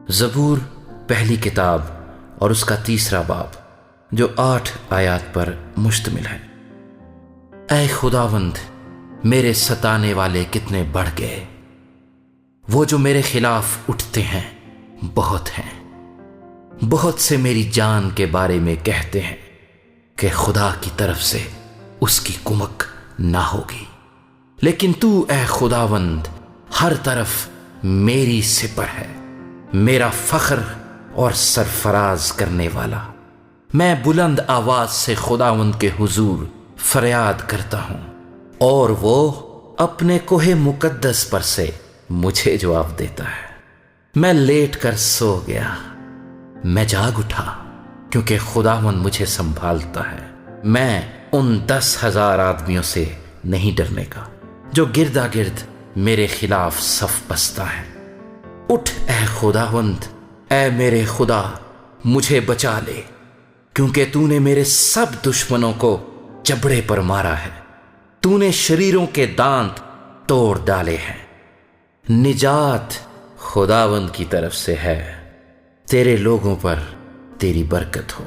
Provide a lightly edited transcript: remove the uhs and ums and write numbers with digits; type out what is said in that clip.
زبور پہلی کتاب اور اس کا 3 باب جو 8 آیات پر مشتمل ہے۔ اے خداوند، میرے ستانے والے کتنے بڑھ گئے، وہ جو میرے خلاف اٹھتے ہیں بہت ہیں۔ بہت سے میری جان کے بارے میں کہتے ہیں کہ خدا کی طرف سے اس کی کمک نہ ہوگی، لیکن تو اے خداوند ہر طرف میری سپر ہے، میرا فخر اور سرفراز کرنے والا۔ میں بلند آواز سے خداوند کے حضور فریاد کرتا ہوں، اور وہ اپنے کوہ مقدس پر سے مجھے جواب دیتا ہے۔ میں لیٹ کر سو گیا، میں جاگ اٹھا کیونکہ خداوند مجھے سنبھالتا ہے۔ میں ان 10,000 آدمیوں سے نہیں ڈرنے کا جو گردا گرد میرے خلاف صف بستا ہے۔ اٹھ اے خداوند، اے میرے خدا، مجھے بچا لے، کیونکہ تو نے میرے سب دشمنوں کو جبڑے پر مارا ہے۔ تو نے شریروں کے دانت توڑ ڈالے ہیں۔ نجات خداوند کی طرف سے ہے، تیرے لوگوں پر تیری برکت ہو۔